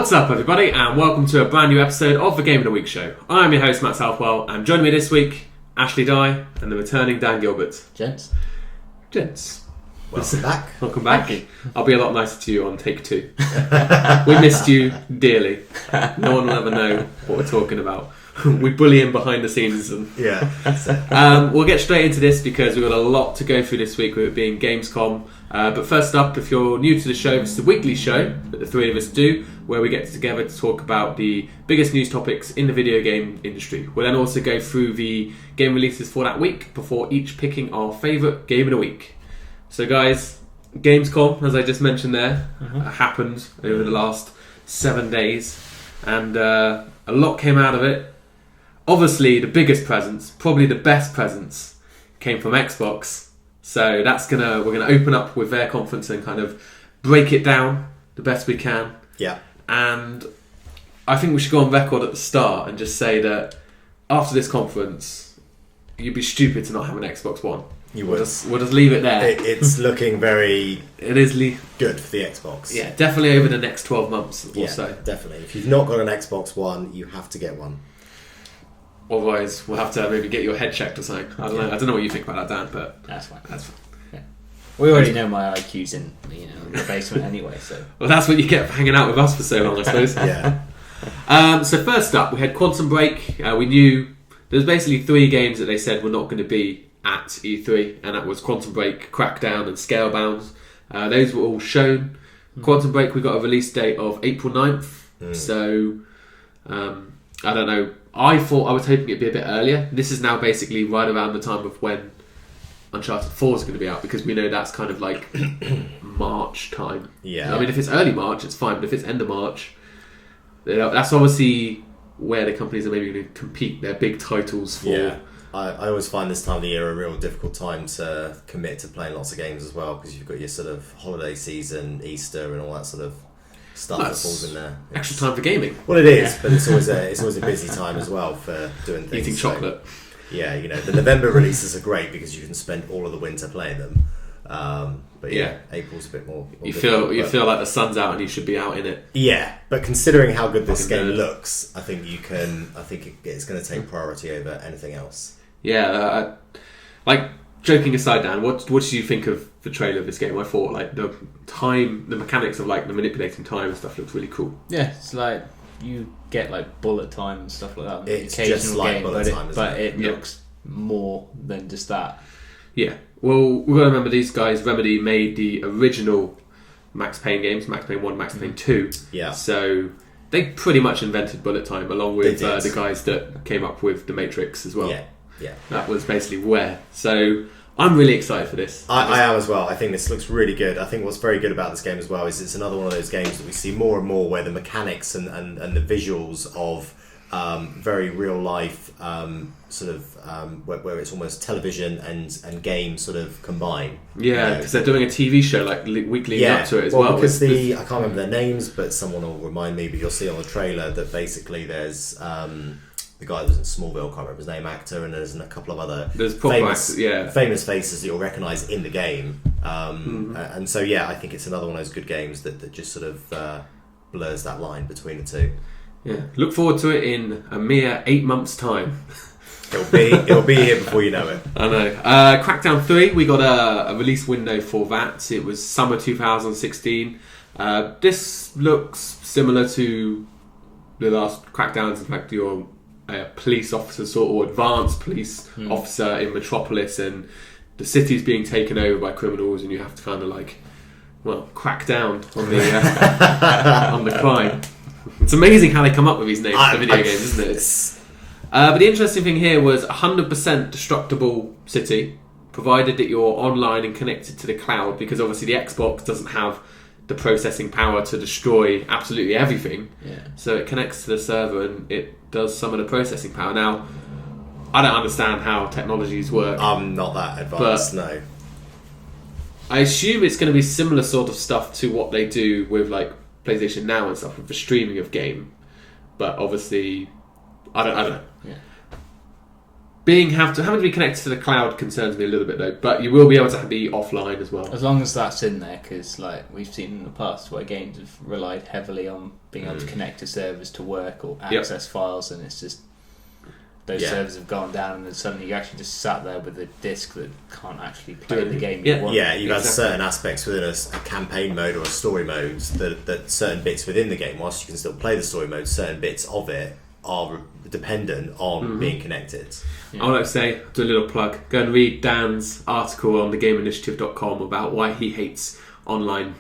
What's up, everybody, and welcome to a brand new episode of the Game of the Week show. I'm your host, Matt Southwell, and joining me this week, Ashley Dye and the returning Dan Gilbert. Gents. Welcome back. Welcome back. I'll be a lot nicer to you on take 2. We missed you dearly. No one will ever know what we're talking about. We bully him behind the scenes. And we'll get straight into this because we've got a lot to go through this week with it being Gamescom. But first up, if you're new to the show, it's the weekly show that the three of us do, where we get together to talk about the biggest news topics in the video game industry. We'll then also go through the game releases for that week before each picking our favourite game of the week. So guys, Gamescom, as I just mentioned there, happened over the last 7 days, and a lot came out of it. Obviously, the biggest presents, probably the best presents, came from Xbox. So we're gonna open up with their conference and kind of break it down the best we can. Yeah. And I think we should go on record at the start and just say that after this conference, you'd be stupid to not have an Xbox One. You would. We'll just leave it there. It's looking very it is good for the Xbox. Yeah, definitely over the next 12 months or so. Definitely. If you've not got an Xbox One, you have to get one. Otherwise, we'll have to maybe get your head checked or something. I don't know what you think about that, Dan, but That's fine. That's fine. Yeah. We already know my IQ's in the basement anyway, so. Well, that's what you get for hanging out with us for so long, I suppose. Yeah. So first up, we had Quantum Break. We knew there was basically 3 games that they said were not going to be at E3, and that was Quantum Break, Crackdown, and Scalebound. Those were all shown. Quantum Break, we got a release date of April 9th. So I don't know. I thought I was hoping it'd be a bit earlier. This is now basically right around the time of when Uncharted 4 is going to be out, because we know that's kind of like March time. Yeah. I mean, if it's early March, it's fine, but if it's end of March, that's obviously where the companies are maybe going to compete their big titles for. Yeah. I always find this time of the year a real difficult time to commit to playing lots of games as well, because you've got your sort of holiday season, Easter, and all that sort of stuff that falls in there. Extra time for gaming. Well, it is, but it's always a busy time as well for doing things. Eating chocolate. Yeah, the November releases are great because you can spend all of the winter playing them. But April's a bit more. You feel like the sun's out and you should be out in it. Yeah, but considering how good this game looks, I think it's going to take priority over anything else. Yeah, like joking aside, Dan, what did you think of the trailer of this game? I thought like the mechanics of like the manipulating time and stuff looks really cool. Yeah, it's like you get like bullet time and stuff like that. It's just like bullet time, but it looks more than just that. Yeah. Well, we've got to remember these guys, Remedy, made the original Max Payne games, Max Payne 1, Max Payne 2. Yeah. So they pretty much invented bullet time along with the guys that came up with The Matrix as well. Yeah. That was basically where. So I'm really excited for this. I am as well. I think this looks really good. I think what's very good about this game as well is it's another one of those games that we see more and more where the mechanics and the visuals of very real life where it's almost television and game sort of combine. Yeah, because they're doing a TV show like weekly up to it as well. Because I can't remember their names, but someone will remind me. But you'll see on the trailer that basically there's the guy that was in Smallville, I can't remember his name, actor, and there's a couple of other famous faces that you'll recognise in the game. And so I think it's another one of those good games that just sort of blurs that line between the two. Yeah, look forward to it in a mere 8 months' time. It'll be here before you know it. I know. Crackdown 3, we got a release window for that. It was summer 2016. This looks similar to the last Crackdowns. In fact, you're a police officer or advanced police officer in Metropolis, and the city's being taken over by criminals, and you have to kind of crack down on the on the crime. It's amazing how they come up with these names for video games, isn't it? But the interesting thing here was 100% destructible city, provided that you're online and connected to the cloud, because obviously the Xbox doesn't have the processing power to destroy absolutely everything. Yeah. So it connects to the server and it does some of the processing power. Now, I don't understand how technologies work. I'm not that advanced, no. I assume it's going to be similar sort of stuff to what they do with like PlayStation Now and stuff with the streaming of game. But obviously, I don't know. Yeah. having to be connected to the cloud concerns me a little bit though. But you will be able to be offline as well, as long as that's in there. Because like we've seen in the past where games have relied heavily on being able to connect to servers to work or access files, and it's just those servers have gone down, and then suddenly you actually just sat there with a disc that can't actually play the game you want. Yeah, you've had certain aspects within a campaign mode or a story mode that certain bits within the game, whilst you can still play the story mode, certain bits of it are dependent on being connected. I would like to say, do a little plug, go and read Dan's article on thegameinitiative.com about why he hates online,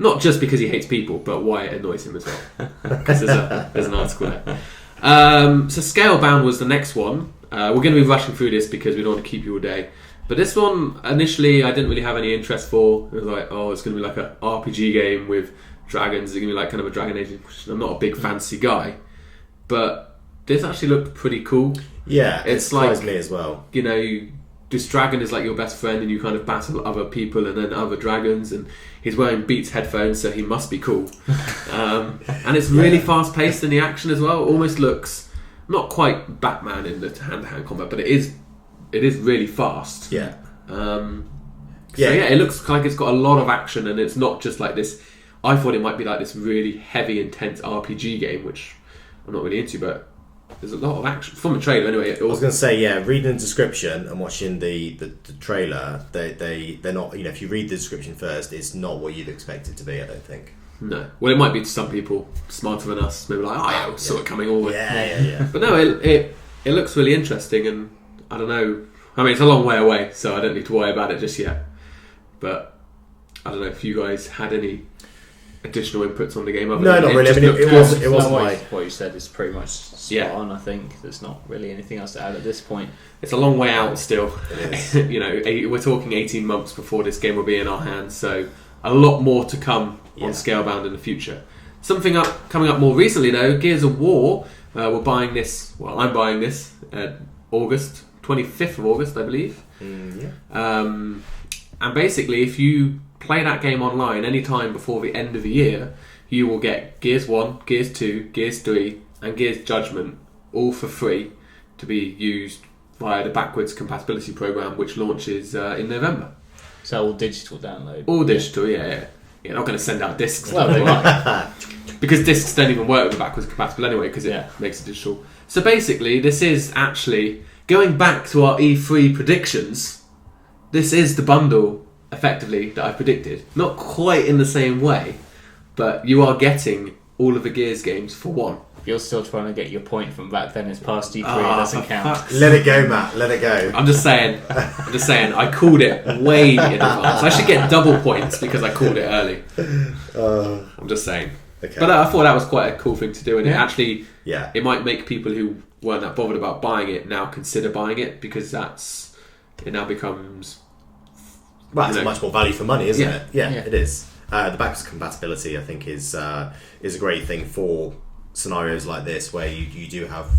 not just because he hates people, but why it annoys him as well, because there's an article there. So Scalebound was the next one. We're going to be rushing through this because we don't want to keep you all day. But this one, initially, I didn't really have any interest for. It was like, it's going to be like an RPG game with dragons. It's going to be like kind of a Dragon Age. I'm not a big fantasy guy. But this actually looked pretty cool. Yeah, it's it surprised me as well. You know, this dragon is like your best friend and you kind of battle other people and then other dragons, and he's wearing Beats headphones, so he must be cool. And it's really fast paced in the action as well. It almost looks not quite Batman in the hand-to-hand combat, but it is really fast. Yeah. It looks like it's got a lot of action, and it's not just like this. I thought it might be like this really heavy, intense RPG game, which I'm not really into, but there's a lot of action from the trailer anyway. I was going to say, reading the description and watching the trailer, they're not, if you read the description first, it's not what you'd expect it to be, I don't think. No. Well, it might be to some people smarter than us, maybe like, saw it coming all the way. Yeah. But no, it looks really interesting, and I don't know, I mean, it's a long way away, so I don't need to worry about it just yet. But I don't know if you guys had any additional inputs on the game. No, not really. I mean, it wasn't what you said is pretty much spot on. I think there's not really anything else to add at this point. It's a long way out still. It is. We're talking 18 months before this game will be in our hands, so a lot more to come on Scalebound in the future. Something coming up more recently though, Gears of War. We're buying this. Well, I'm buying this August 25th of August, I believe. And basically, if you play that game online any time before the end of the year, you will get Gears 1, Gears 2, Gears 3 and Gears Judgment all for free to be used via the backwards compatibility program, which launches in November. So all digital download? All digital, yeah. You're not going to send out discs. Well, they might. Because discs don't even work with the backwards compatible anyway, because it makes it digital. So basically, this is actually, going back to our E3 predictions, this is the bundle effectively that I predicted. Not quite in the same way, but you are getting all of the Gears games for one. You're still trying to get your point from back then. It's past E3, it doesn't count. Let it go, Matt. Let it go. I'm just saying. I called it way in advance. I should get double points because I called it early. I'm just saying. Okay. But I thought that was quite a cool thing to do, and it actually, Yeah. it might make people who weren't that bothered about buying it now consider buying it, because it now becomes... Well, it's much more value for money, isn't it? Yeah, Yeah. it is. The backwards compatibility, I think, is a great thing for scenarios like this, where you do have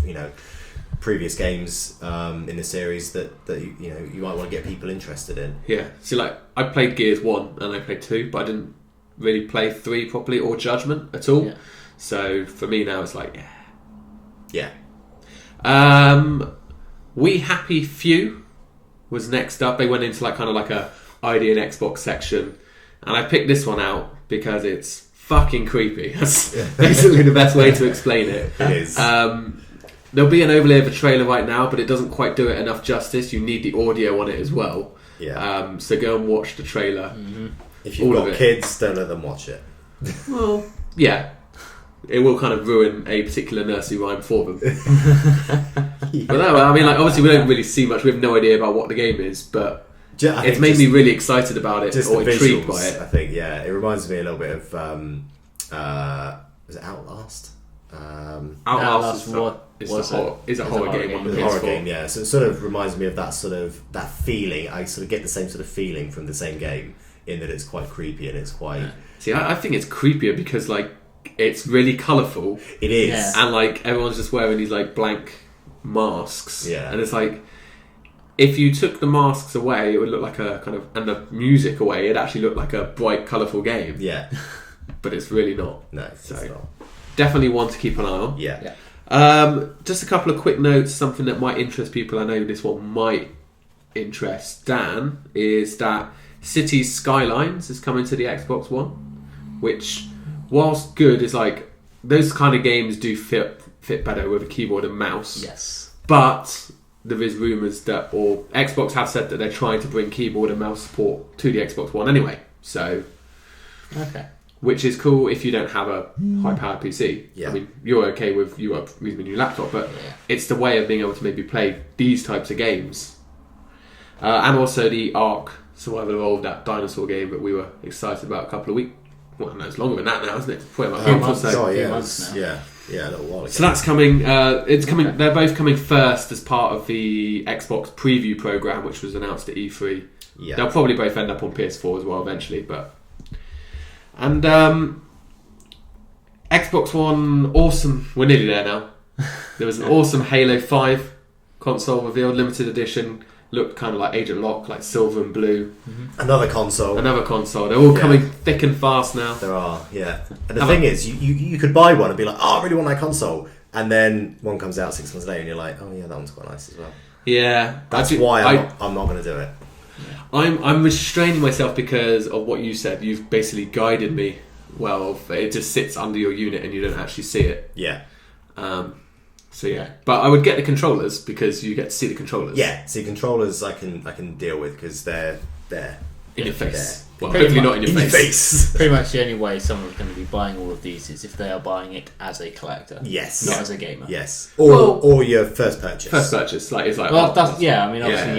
previous games in the series that you might want to get people interested in. Yeah. See, like, I played Gears 1 and I played 2, but I didn't really play 3 properly or Judgment at all. Yeah. So for me now, it's like, Yeah. We Happy Few was next up. They went into like kind of like a ID and Xbox section, and I picked this one out because it's fucking creepy. That's basically the best way to explain it. It is. There'll be an overlay of a trailer right now, but it doesn't quite do it enough justice. You need the audio on it as well. Yeah. So go and watch the trailer. Mm-hmm. If you've got kids, don't let them watch it. Well, yeah. It will kind of ruin a particular nursery rhyme for them. But no, I mean, like, obviously we don't really see much. We have no idea about what the game is, but it's made me really excited about it, or intrigued by it. I think, it reminds me a little bit of was it Outlast? Outlast is a horror game on the PS4. Horror game, yeah. So it sort of reminds me of that feeling. I sort of get the same sort of feeling from the same game, in that it's quite creepy and it's quite. See, I think it's creepier because like it's really colourful. It is, and like everyone's just wearing these like blank masks. Yeah, and it's like, if you took the masks away, it would look like a kind of, and the music away, it actually looked like a bright, colourful game. Yeah, but it's really not. No, it's not. Definitely one to keep an eye on. Yeah. Just a couple of quick notes, something that might interest people. I know this one might interest Dan, is that Cities Skylines is coming to the Xbox One, which, whilst good, is like, those kind of games do fit better with a keyboard and mouse. Yes. But there is rumours that, or Xbox have said that they're trying to bring keyboard and mouse support to the Xbox One anyway. So, okay. Which is cool if you don't have a high-powered PC. Yeah. I mean, you're okay with you are using a new laptop, but it's the way of being able to maybe play these types of games. And also the Ark Survival Evolved, that dinosaur game that we were excited about a couple of weeks. Well, no, it's longer than that now, isn't it? Probably about a month or so. Yeah, a little while ago. So that's coming. It's coming. Okay. They're both coming first as part of the Xbox preview program, which was announced at E3. Yeah. They'll probably both end up on PS4 as well eventually, but. And Xbox One, awesome. We're nearly there now. There was an awesome Halo 5 console revealed, limited edition. Looked kind of like Agent Locke, like silver and blue. Mm-hmm. Another console. They're all coming thick and fast now. There are, yeah. And the thing is, you could buy one and be like, oh, I really want that console. And then one comes out 6 months later and you're like, oh yeah, that one's quite nice as well. Yeah. That's why I'm not going to do it. I'm restraining myself because of what you said. You've basically guided me. Well, it just sits under your unit and you don't actually see it. Yeah. So yeah, but I would get the controllers because you get to see the controllers. Yeah, see controllers I can deal with because they're there in your face. Well, hopefully not in your face. Pretty much the only way someone's going to be buying all of these is if they are buying it as a collector. Yes, not as a gamer. Yes, or your first purchase. Obviously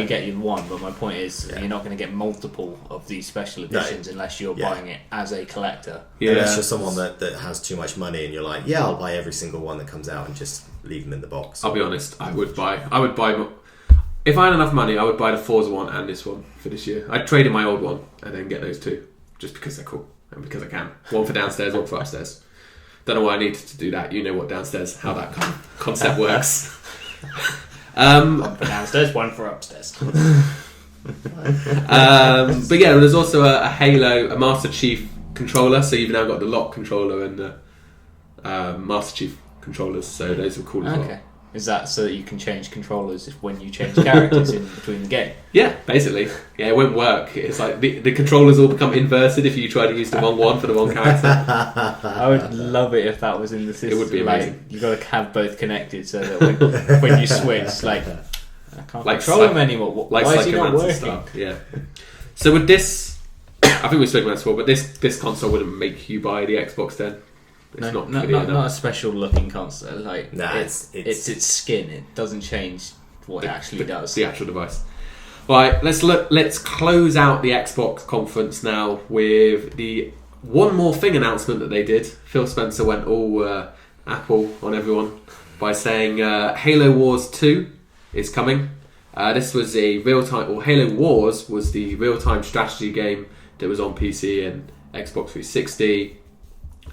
you get your one, but my point is you're not going to get multiple of these special editions unless you're buying it as a collector. Yeah, unless you're someone that has too much money and you're like, yeah, I'll buy every single one that comes out and just leave them in the box. I'll be honest, I would buy. If I had enough money, I would buy the Forza one and this one for this year. I'd trade in my old one and then get those two, just because they're cool and because I can. One for downstairs, one for upstairs. Don't know why I needed to do that. You know what downstairs, how that kind of concept works. One for downstairs, one for upstairs. But yeah, there's also a Halo, a Master Chief controller. So you've now got the lock controller and the Master Chief controllers. So those are cool as well. Is that so that you can change controllers when you change characters in between the game? Yeah, basically. Yeah, it won't work. It's like the controllers all become inverted if you try to use the wrong one for the wrong character. I would love it if that was in the system. It would be amazing. Like, you've got to have both connected so that when you switch, like, I can't control him anymore. Why is he not working? Yeah. So with this, I think we've spoken about this before, but this console wouldn't make you buy the Xbox then. It's not a special looking console. Like it's its skin. It doesn't change what it actually does. The actual device. Right, let's close out the Xbox conference now with the one more thing announcement that they did. Phil Spencer went all Apple on everyone by saying Halo Wars 2 is coming. This was a Halo Wars was the real-time strategy game that was on PC and Xbox 360.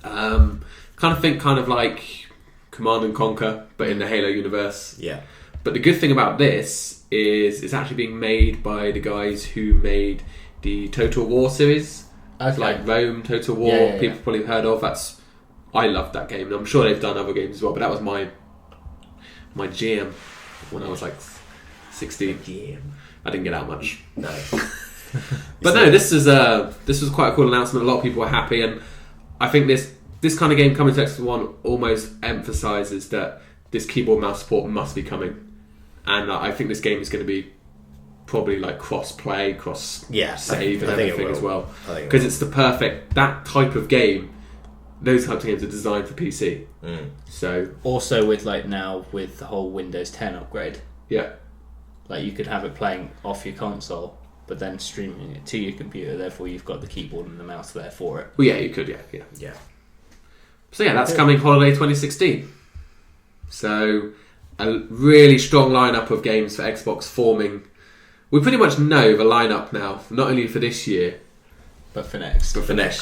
Kind of like Command and Conquer, but in the Halo universe. Yeah. But the good thing about this is it's actually being made by the guys who made the Total War series. Okay. Like Rome, Total War, people probably heard of. I loved that game. I'm sure they've done other games as well, but that was my jam when I was like 16. Jam. I didn't get out much. No. But no, this was quite a cool announcement. A lot of people were happy, and I think this kind of game coming to Xbox One almost emphasises that this keyboard mouse support must be coming, and I think this game is going to be probably like cross-play, cross-save and everything as well, because it's the perfect that type of game. Those types of games are designed for PC. So also with with the whole Windows 10 upgrade, like you could have it playing off your console, but then streaming it to your computer. Therefore, you've got the keyboard and the mouse there for it. Well, yeah, you could, yeah. So yeah, that's coming holiday 2016. So a really strong lineup of games for Xbox forming. We pretty much know the lineup now, not only for this year, but for next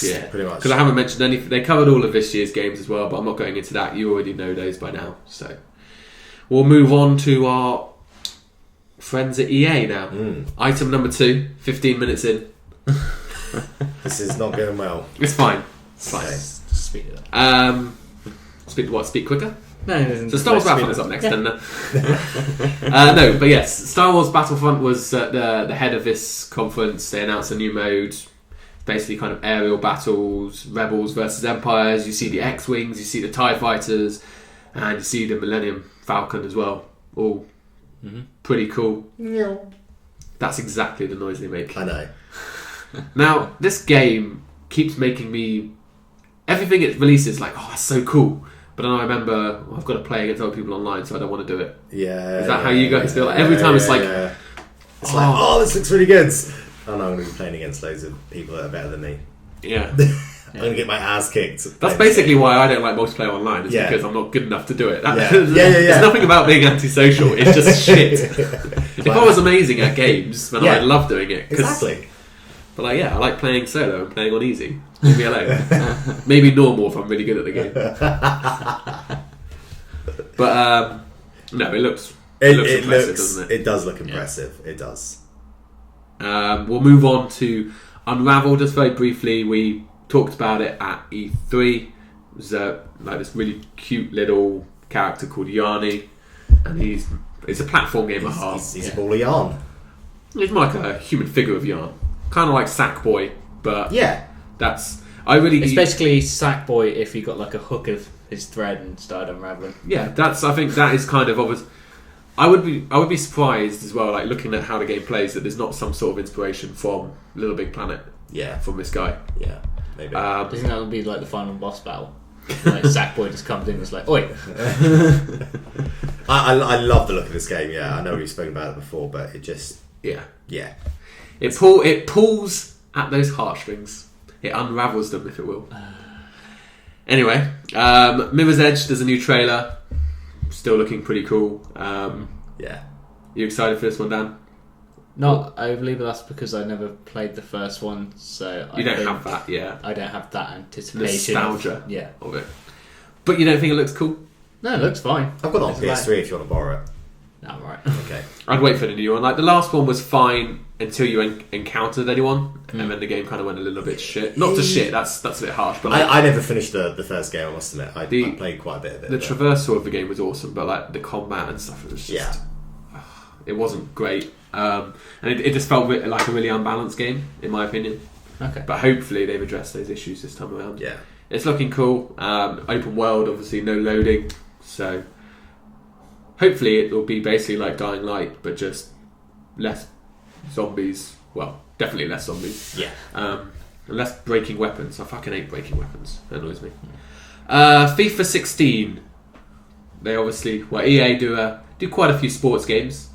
year, pretty much. Because I haven't mentioned any. They covered all of this year's games as well, but I'm not going into that. You already know those by now. So we'll move on to our friends at EA now. Item number 2, 15 minutes in. This is not going well. It's fine. It's fine. Okay. Speed it up. Speak quicker? No, so Star Wars Battlefront is up next, then. No, but yes, Star Wars Battlefront was the head of this conference. They announced a new mode, basically kind of aerial battles, rebels versus empires. You see the X-Wings, you see the TIE fighters, and you see the Millennium Falcon as well. All pretty cool. Yeah. That's exactly the noise they make. I know. Now, this game keeps making me... Everything it releases, like, oh, that's so cool. But then I remember, I've got to play against other people online, so I don't want to do it. Yeah. Is that how you guys feel? Like, every time it's like... Yeah. It's like, oh, this looks really good. Oh no, I'm going to be playing against loads of people that are better than me. Yeah. I'm going to get my ass kicked. That's basically why I don't like multiplayer online, is because I'm not good enough to do it. Yeah. There's nothing about being antisocial, it's just shit. If I was amazing at games, then I'd love doing it. Exactly. But I like playing solo and playing on easy. Leave me alone. Maybe normal if I'm really good at the game. But no, it looks impressive, doesn't it? It does look impressive. It does. We'll move on to Unravel just very briefly. We talked about it at E3. It was like this really cute little character called Yarny, and it's a platform game at heart. He's a ball of yarn. He's more like a human figure of yarn, kind of like Sackboy, but It's basically Sackboy if you got like a hook of his thread and started unraveling. Yeah, I think that is kind of obvious. I would be surprised as well, like looking at how the game plays, that there's not some sort of inspiration from Little Big Planet. Yeah, from this guy. Yeah, maybe. Do you think that would be like the final boss battle? Like Sackboy just comes in and is like, "Oi!" I love the look of this game. Yeah, I know we've spoken about it before, but it just it pulls at those heartstrings. It unravels them, if it will. Anyway, Mirror's Edge. There's a new trailer. Still looking pretty cool. You excited for this one, Dan? Not overly, but that's because I never played the first one, so you don't have that. Yeah, I don't have that anticipation, nostalgia of it. But you don't think it looks cool? No, it looks fine. I've got it on PS3 if you want to borrow it. No, I'm right. Okay. I'd wait for the new one. Like the last one was fine until you encountered anyone, and then the game kind of went a little bit shit. Not to shit. That's a bit harsh. But I never finished the first game. I must admit, I played quite a bit of it. The traversal of the game was awesome, but like the combat and stuff, it was just it wasn't great. And it just felt like a really unbalanced game, in my opinion. Okay. But hopefully they've addressed those issues this time around. Yeah. It's looking cool. Open world, obviously no loading, so hopefully it will be basically like Dying Light, but just less zombies. Well, definitely less zombies. Yeah. And less breaking weapons. I fucking hate breaking weapons. That annoys me. FIFA 16. They obviously, EA do quite a few sports games,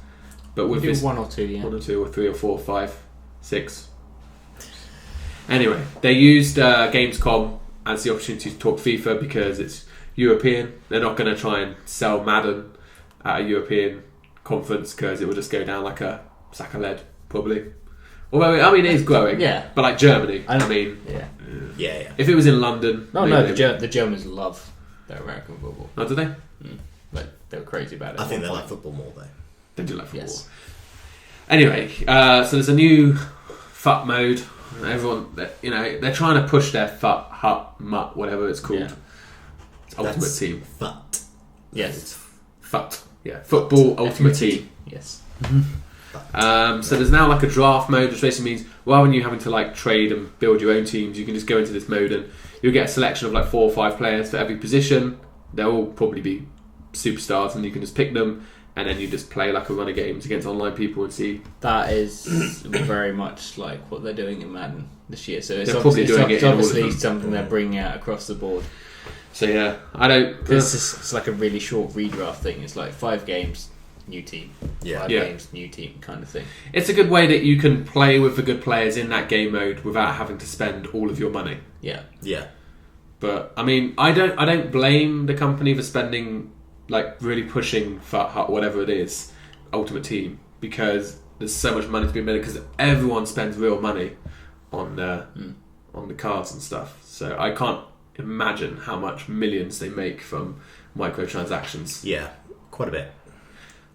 but with this one or two, one or two or three or 4 or 5, 6. Anyway, they used Gamescom as the opportunity to talk FIFA because it's European. They're not going to try and sell Madden at a European conference because it will just go down like a sack of lead, probably. Although, I mean, it is growing. Yeah. But like Germany, Yeah. if it was in London... the Germans love their American football. Oh, do they? Like, they were crazy about it. I think they like football more, though. They do like football. Yes. Anyway, so there's a new FUT mode. Everyone, they're trying to push their FUT, HUT, MUT, whatever it's called. Yeah. It's Ultimate Team. FUT. Yes. FUT. Yeah. Football Ultimate Team. Yes. So there's now like a draft mode, which basically means rather than you having to like trade and build your own teams, you can just go into this mode and you'll get a selection of like 4 or 5 players for every position. They'll all probably be superstars, and you can just pick them, and then you just play like a run of games against online people and see. That is very much like what they're doing in Madden this year. So it's obviously something they're bringing out across the board. So yeah, I don't. It's like a really short redraft thing. It's like 5 games, new team. 5 games, new team kind of thing. It's a good way that you can play with the good players in that game mode without having to spend all of your money. Yeah. Yeah. But I mean, I don't blame the company for spending, like really pushing FUT, whatever it is, Ultimate Team, because there's so much money to be made because everyone spends real money on the cards and stuff. So I can't imagine how much millions they make from microtransactions. Yeah, quite a bit.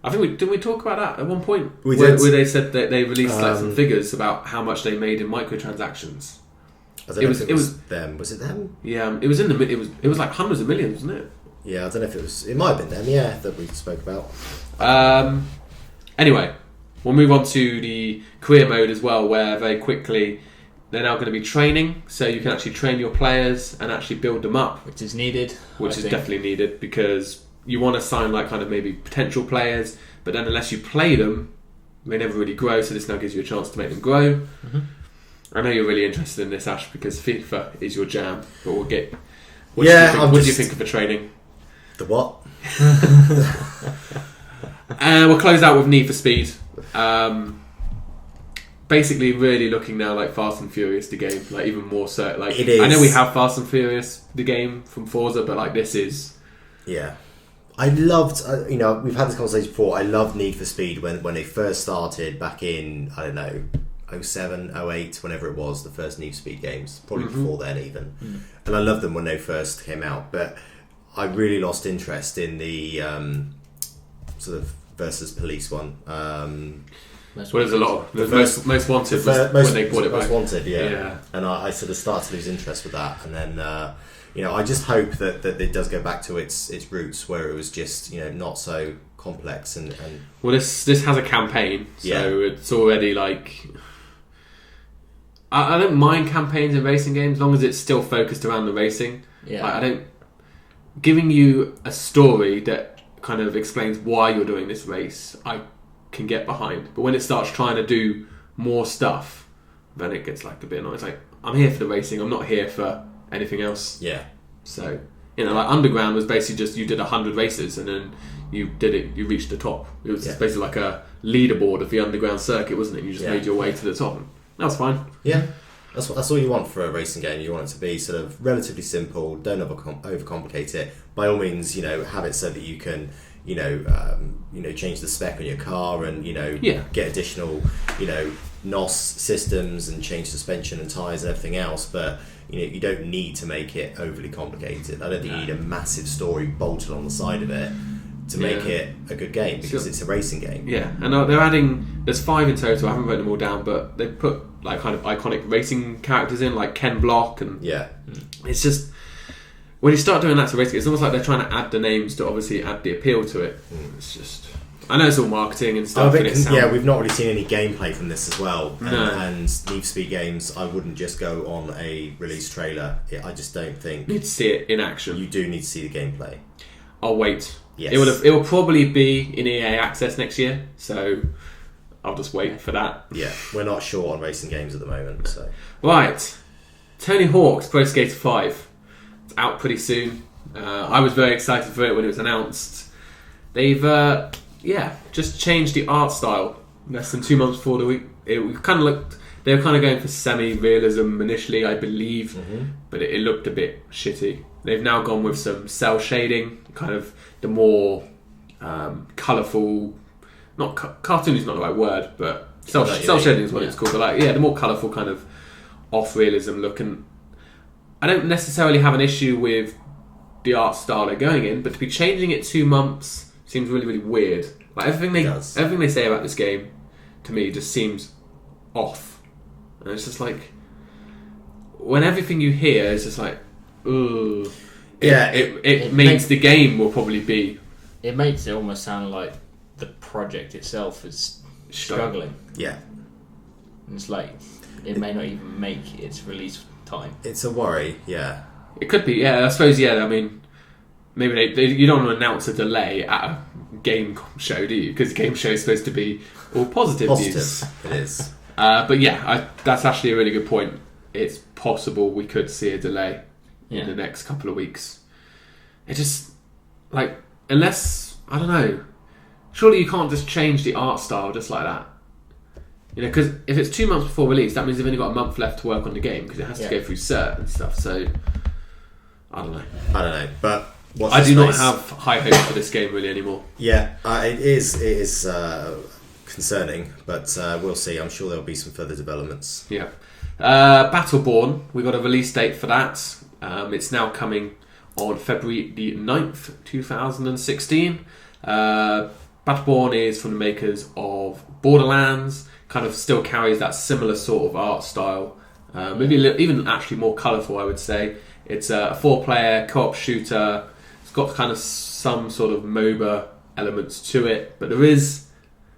I think didn't we talk about that at one point? We did. Where they said that they released like some figures about how much they made in microtransactions. It was them. Was it them? Yeah, it was it was like hundreds of millions, wasn't it? Yeah, I don't know if it might have been them, that we spoke about. Anyway, we'll move on to the career mode as well, where very quickly they're now going to be training, so you can actually train your players and actually build them up. Which is needed. Which is definitely needed, because you want to sign like kind of maybe potential players, but then unless you play them, they never really grow, so this now gives you a chance to make them grow. Mm-hmm. I know you're really interested in this, Ash, because FIFA is your jam, but we'll get... What do you think of the training? The what? We'll close out with Need for Speed. Basically, really looking now like Fast and Furious, the game, like even more so. Like it is. I know we have Fast and Furious, the game from Forza, but like this is. Yeah, I loved. We've had this conversation before. I loved Need for Speed when they first started back in 07, 08, whenever it was, the first Need for Speed games, probably before then even. And I loved them when they first came out, but I really lost interest in the sort of versus police one. There's a lot. Most wanted when they brought it back. Most wanted, yeah. And I sort of started to lose interest with that, and then I just hope that it does go back to its roots, where it was just not so complex and. Well, this has a campaign, so it's already like. I don't mind campaigns in racing games, as long as it's still focused around the racing. Yeah. I don't. Giving you a story that kind of explains why you're doing this race, I can get behind. But when it starts trying to do more stuff, then it gets like a bit annoying. It's like, I'm here for the racing, I'm not here for anything else. Yeah. So, like Underground was basically just you did 100 races and then you reached the top. It was just basically like a leaderboard of the Underground circuit, wasn't it? You just made your way to the top. That was fine. Yeah. That's all you want for a racing game. You want it to be sort of relatively simple. Don't overcomplicate it. By all means, have it so that you can, change the spec on your car and get additional, NOS systems and change suspension and tyres and everything else. But you don't need to make it overly complicated. I don't think you need a massive story bolted on the side of it to make it a good game, because it's a racing game. Yeah, and they're adding. There's 5 in total. I haven't written them all down, but they put like kind of iconic racing characters in, like Ken Block, and it's just when you start doing that to racing, it's almost like they're trying to add the names to obviously add the appeal to it. It's just. I know it's all marketing and stuff. We've not really seen any gameplay from this as well. And Need for Speed games, I wouldn't just go on a release trailer. I just don't think you need to see it in action. You do need to see the gameplay. I'll wait. Yes. It will probably be in EA Access next year, so I'll just wait for that. Yeah, we're not sure on racing games at the moment. So right, Tony Hawk's Pro Skater 5. It's out pretty soon. I was very excited for it when it was announced. They've just changed the art style less than 2 months before the week. It kind of looked. They were kind of going for semi-realism initially, I believe, but it looked a bit shitty. They've now gone with some cell shading, kind of the more colourful. Not cartoon is not the right word, but cell shading is what it's called. But the more colourful kind of off-realism look. And I don't necessarily have an issue with the art style they're going in, but to be changing it 2 months seems really, really weird. Like everything they say about this game to me just seems off, and it's just like when everything you hear is just like, ooh. It means the game will probably be. It makes it almost sound like the project itself is struggling. Yeah, and it's like it may not even make its release time. It's a worry. Yeah, it could be. Yeah, I suppose. Yeah, I mean, maybe you don't want to announce a delay at a game show, do you? Because game show is supposed to be all positive news. It is. But that's actually a really good point. It's possible we could see a delay in the next couple of weeks. It just unless I don't know. Surely you can't just change the art style just like that. Because if it's 2 months before release, that means they've only got a month left to work on the game because it has to go through cert and stuff. So I don't know. But I do not have high hopes for this game really anymore. Yeah, it is concerning, but we'll see. I'm sure there'll be some further developments. Yeah. Battleborn, we got a release date for that. It's now coming on February the 9th, 2016. Battleborn is from the makers of Borderlands, kind of still carries that similar sort of art style, maybe even actually more colourful, I would say. It's a 4-player co-op shooter, It's got kind of some sort of MOBA elements to it, but there is,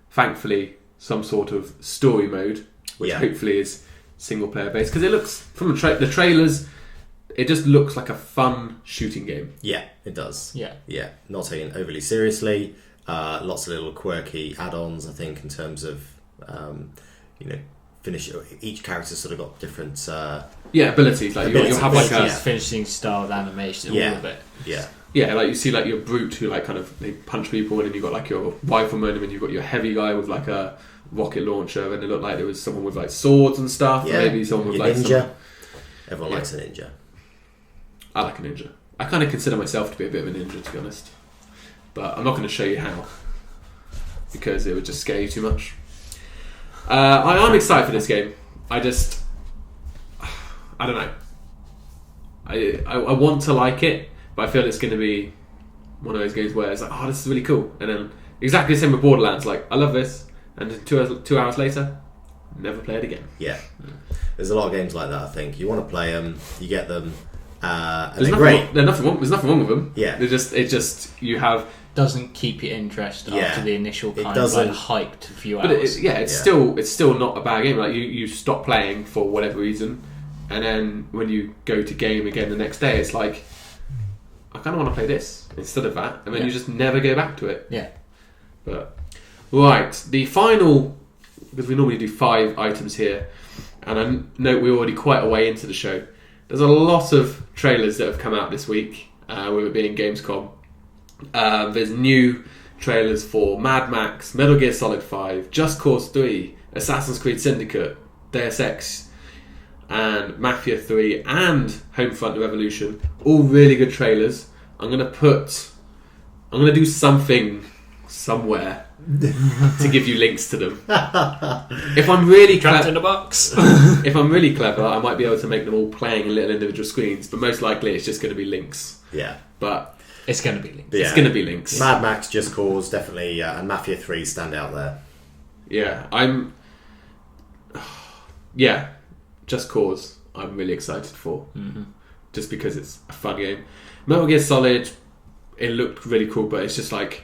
thankfully, some sort of story mode, which hopefully is single player based. Because it looks, from the trailers, it just looks like a fun shooting game. Yeah, it does. Yeah. Not taken overly seriously. Lots of little quirky add-ons, I think, in terms of, finish. Each character's sort of got different... abilities. Like you'll have like a finishing style of animation, all of it. Yeah, like you see like your brute who like kind of they punch people, and then you've got like your rifleman, and then you've got your heavy guy with like a rocket launcher, and it looked like there was someone with like swords and stuff. Yeah. Maybe someone with like ninja. Everyone likes a ninja. I like a ninja. I kind of consider myself to be a bit of a ninja, to be honest. But I'm not going to show you how, because it would just scare you too much. I'm excited for this game. I don't know. I want to like it, but I feel it's going to be one of those games where it's like, oh, this is really cool, and then exactly the same with Borderlands. Like, I love this, and then 2 hours later, never play it again. Yeah, there's a lot of games like that. I think you want to play them, you get them, and there's they're great. There's nothing wrong with them. Yeah, you have. Doesn't keep your interest after the initial kind of like hyped few hours. It's still not a bad game. Like you stop playing for whatever reason, and then when you go to game again the next day, it's like, I kind of want to play this instead of that, and then you just never go back to it. Yeah. But right, the final, because we normally do 5 items here, and I know we're already quite a way into the show. There's a lot of trailers that have come out this week, with it being Gamescom. There's new trailers for Mad Max, Metal Gear Solid 5, Just Cause 3, Assassin's Creed Syndicate, Deus Ex, and Mafia 3, and Homefront: The Revolution. All really good trailers. I'm gonna do something somewhere to give you links to them. If I'm really trapped in a box. If I'm really clever, I might be able to make them all playing in little individual screens. But most likely, it's just going to be links. Yeah, but. It's going to be links. It's going to be links. Mad Max, Just Cause, definitely, and Mafia 3 stand out there. Yeah, Just Cause, I'm really excited for. Mm-hmm. Just because it's a fun game. Metal Gear Solid, it looked really cool, but it's just like,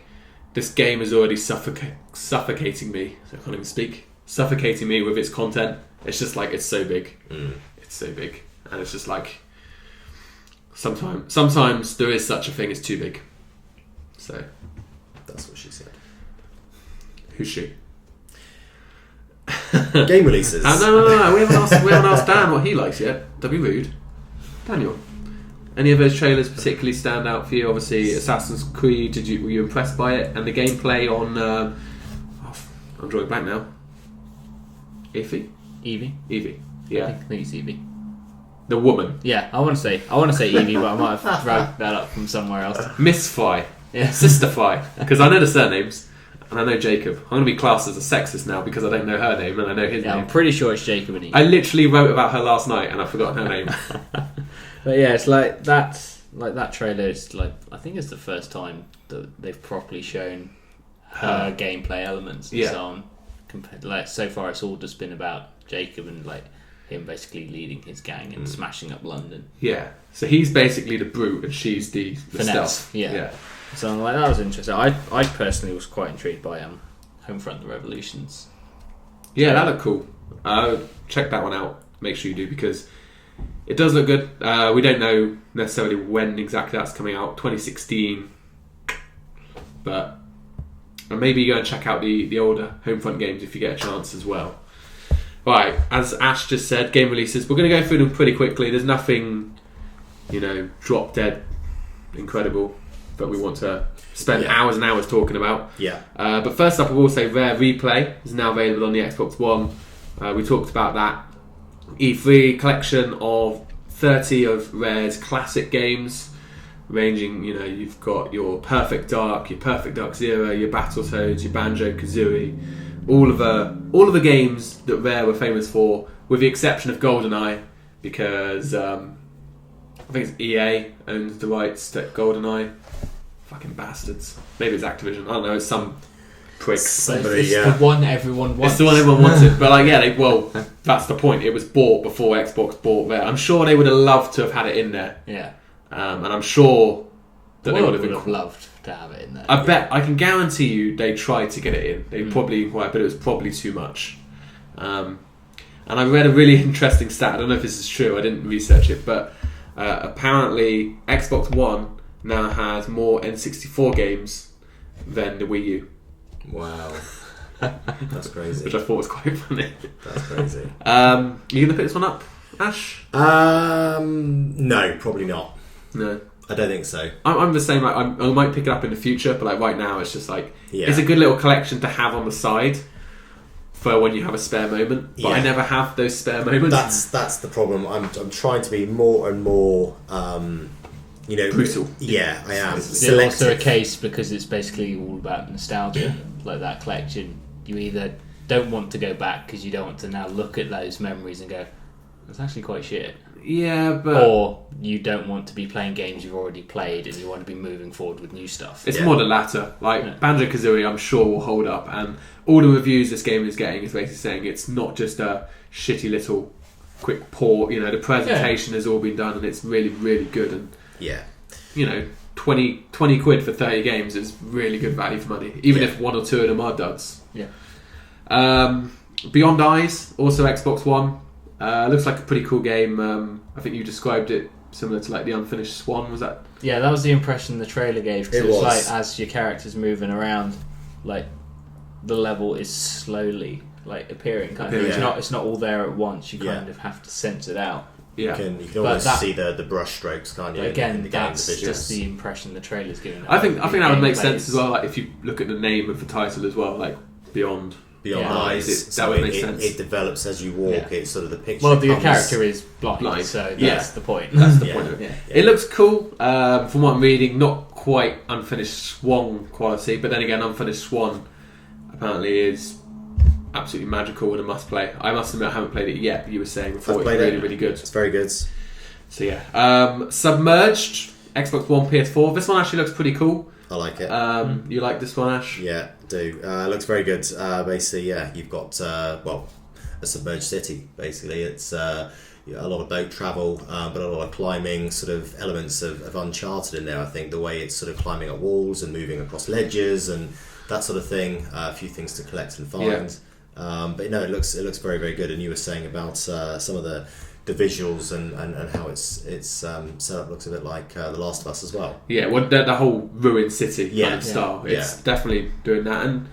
this game is already suffocating me. I can't even speak. Suffocating me with its content. It's just like, it's so big. It's so big. And it's just like... Sometimes there is such a thing as too big. So that's what she said. Who's she? Game releases. No. We haven't asked Dan what he likes yet. Don't be rude, Daniel. Any of those trailers particularly stand out for you? Obviously, Assassin's Creed. Were you impressed by it and the gameplay on? I'm drawing blank now. Evie. Yeah, I think it's Evie. The woman. Yeah, I want to say Evie, but I might have dragged that up from somewhere else. Miss Fi. Yeah. Sister Fi. Because I know the surnames, and I know Jacob. I'm going to be classed as a sexist now because I don't know her name and I know his name. I'm pretty sure it's Jacob and Evie. I literally wrote about her last night and I've forgotten her name. But yeah, it's like that trailer is like, I think it's the first time that they've properly shown her gameplay elements and so on. Like, so far it's all just been about Jacob and like him basically leading his gang and smashing up London. Yeah, so he's basically the brute and she's the stealth. Yeah. So like, that was interesting. I personally was quite intrigued by Homefront: The Revolutions. Yeah, that looked cool. Check that one out. Make sure you do, because it does look good. We don't know necessarily when exactly that's coming out. 2016, but maybe go and check out the older Homefront games if you get a chance as well. Right, as Ash just said, game releases. We're going to go through them pretty quickly. There's nothing, drop dead incredible that we want to spend hours and hours talking about. Yeah. But first up, I will say Rare Replay is now available on the Xbox One. We talked about that. E3 collection of 30 of Rare's classic games, ranging, you've got your Perfect Dark, your Perfect Dark Zero, your Battletoads, your Banjo-Kazooie, all of the games that Rare were famous for, with the exception of GoldenEye, because I think it's EA owns the rights to GoldenEye. Fucking bastards. Maybe it's Activision. I don't know. It's some prick. Somebody, it's the one everyone wants. It's the one everyone wanted. But that's the point. It was bought before Xbox bought Rare. I'm sure they would have loved to have had it in there. Yeah. And I'm sure that they would have loved to have it in there. I bet, I can guarantee you they tried to get it in. They probably, but it was probably too much. And I read a really interesting stat. I don't know if this is true. I didn't research it, but apparently Xbox One now has more N64 games than the Wii U. Wow. That's crazy. Which I thought was quite funny. That's crazy. You going to pick this one up, Ash? No, probably not. No. I don't think so. I'm the same. I might pick it up in the future, but like right now, it's just like it's a good little collection to have on the side for when you have a spare moment. But I never have those spare moments. That's the problem. I'm trying to be more and more, brutal. Yeah, I am. It's also a case because it's basically all about nostalgia. Like that collection, you either don't want to go back because you don't want to now look at those memories and go, "It's actually quite shit." Yeah, but... Or you don't want to be playing games you've already played and you want to be moving forward with new stuff. It's more the latter. Like, Banjo-Kazooie, I'm sure, will hold up. And all the reviews this game is getting is basically saying it's not just a shitty little quick port. You know, the presentation has all been done and it's really, really good. And, 20 quid for 30 games is really good value for money. Even if one or two of them are duds. Yeah. Beyond Eyes, also Xbox One. Looks like a pretty cool game. I think you described it similar to like the Unfinished Swan. Was that? Yeah, that was the impression the trailer gave. Because it was like as your character's moving around, like the level is slowly like appearing. Kind of. It's not all there at once. You kind of have to sense it out. Yeah, you can almost see the brush strokes, can't you? Again, in the that's game, just the impression the trailer's giving. I think that would make sense as well. Like if you look at the name of the title as well, like Beyond Eyes, that would make sense. It develops as you walk. It's sort of the picture. Well, your character is blind, so that's the point. That's the point of it. It looks cool. From what I'm reading, not quite Unfinished Swan quality, but then again, Unfinished Swan apparently is absolutely magical and a must play. I must admit I haven't played it yet, but you were saying before it's really, really good. It's very good. So yeah. Submerged, Xbox One, PS4. This one actually looks pretty cool. I like it. You like this one, Ash? Yeah, I do. It looks very good. Basically, you've got a submerged city. Basically, it's a lot of boat travel, but a lot of climbing sort of elements of Uncharted in there. I think the way it's sort of climbing up walls and moving across ledges and that sort of thing. A few things to collect and find. But no, it looks very, very good. And you were saying about some of the visuals and how it's set up looks a bit like The Last of Us as well. Yeah, well, the whole ruined city kind of style. It's definitely doing that. And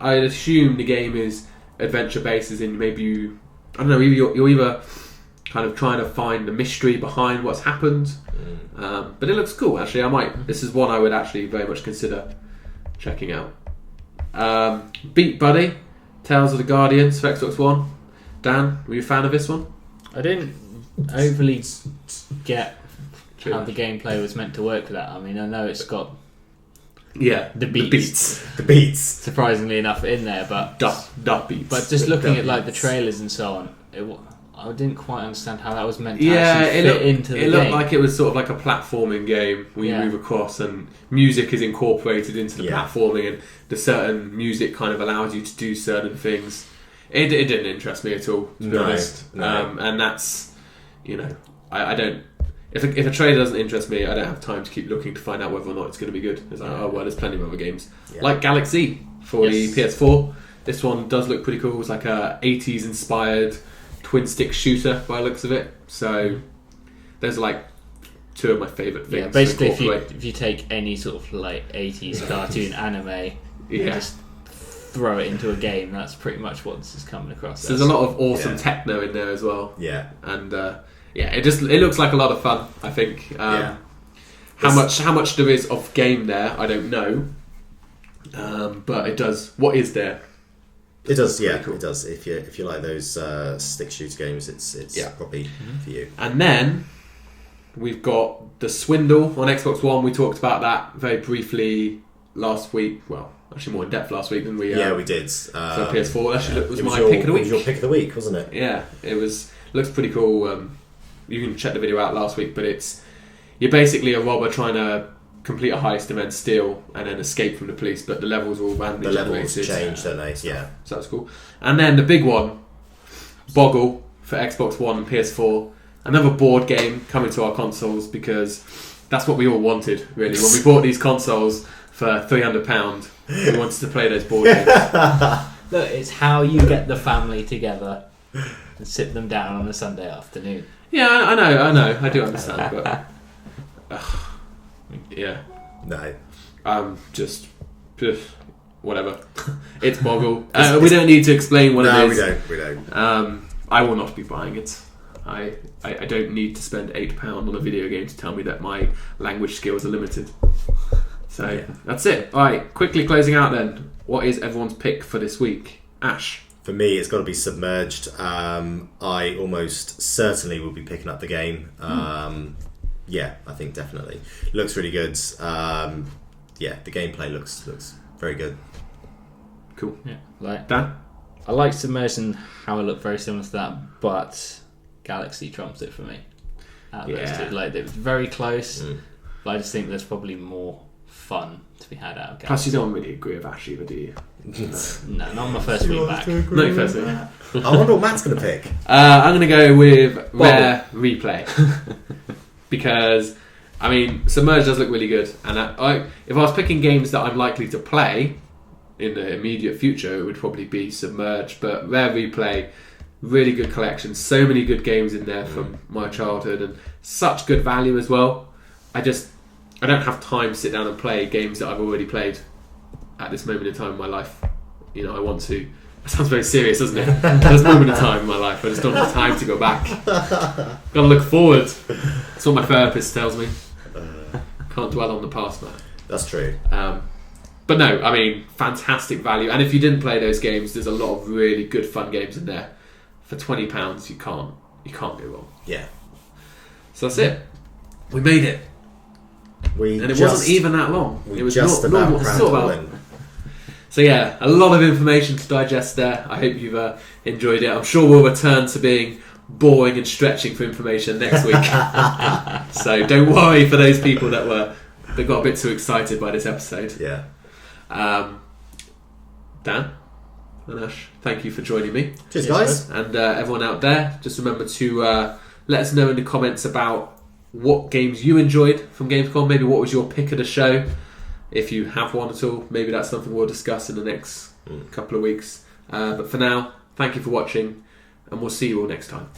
I assume the game is adventure based, as in maybe you're either kind of trying to find the mystery behind what's happened. But it looks cool, actually. This is one I would actually very much consider checking out. Beat Buddy, Tales of the Guardians for Xbox One. Dan, were you a fan of this one? I didn't overly get how the gameplay was meant to work for that. I mean, I know it's got the beats, surprisingly enough, in there, but beats. But just looking at like the trailers and so on, I didn't quite understand how that was meant to actually fit into the game. It looked like it was sort of like a platforming game where you move across and music is incorporated into the platforming, and the certain music kind of allows you to do certain things. It didn't interest me at all, to be honest. No. And that's, I don't. If a trailer doesn't interest me, I don't have time to keep looking to find out whether or not it's going to be good. It's like, there's plenty of other games like Galak-Z for the PS4. This one does look pretty cool. It's like a 80s inspired twin stick shooter by the looks of it. So those are like two of my favourite things. Yeah, basically, if you take any sort of like 80s cartoon anime, just throw it into a game, that's pretty much what this is coming across. So there's a lot of awesome techno in there as well. Yeah, and it looks like a lot of fun. I think. How much there is of game there, I don't know. But it does. What is there? It does. Yeah, cool. It does. If you like those stick shooter games, it's probably for you. And then we've got The Swindle on Xbox One. We talked about that very briefly last week. Well, actually more in depth last week than we. We did. For PS4, actually, it was my pick of the week. It was your pick of the week, wasn't it? Yeah, it was. Looks pretty cool. You can check the video out last week, but you're basically a robber trying to complete a heist and then steal and then escape from the police, but the levels are all randomly generated. The levels change, don't they? Yeah. So that's cool. And then the big one, Boggle for Xbox One and PS4. Another board game coming to our consoles because That's what we all wanted, really. When we bought these consoles for £300, we wanted to play those board games. Look, it's how you get the family together and sit them down on a Sunday afternoon. Yeah, I know. I do understand, but... yeah. No. Just whatever. It's Boggle. We don't need to explain what it is. No, we don't. I will not be buying it. I don't need to spend £8 on a video game to tell me that my language skills are limited. So that's it. Alright, quickly closing out then. What is everyone's pick for this week? Ash? For me, it's got to be Submerged. I almost certainly will be picking up the game. Yeah, I think definitely. Looks really good. The gameplay looks very good. Cool. Yeah. Dan? I like Submerged and how it looked very similar to that, but Galak-Z trumps it for me. Out of those two. Like, it was very close, but I just think there's probably more fun to be had out of Galak-Z. Plus, you don't really agree with Ash either, do you? No, not on my first week back. No, first week. I wonder what Matt's going to pick. I'm going to go with Rare Replay. Because, I mean, Submerged does look really good. And if I was picking games that I'm likely to play in the immediate future, it would probably be Submerged. But Rare Replay, really good collection. So many good games in there from my childhood. And such good value as well. I don't have time to sit down and play games that I've already played at this moment in time in my life. You know, I want to... That sounds very serious, doesn't it? At this moment in time in my life, I just don't have time to go back. Gotta look forward. That's what my therapist tells me. Can't dwell on the past, man. That's true. But no, I mean, fantastic value. And if you didn't play those games, there's a lot of really good fun games in there. For £20, you can't go wrong. Yeah. So that's it. We made it. And it wasn't even that long. It was just normal. So yeah, a lot of information to digest there. I hope you've enjoyed it. I'm sure we'll return to being boring and stretching for information next week. So don't worry for those people that got a bit too excited by this episode. Yeah. Dan and Ash, thank you for joining me. Cheers, guys. And everyone out there, just remember to let us know in the comments about what games you enjoyed from Gamescom. Maybe what was your pick of the show, if you have one at all. Maybe that's something we'll discuss in the next couple of weeks. But for now, thank you for watching, and we'll see you all next time.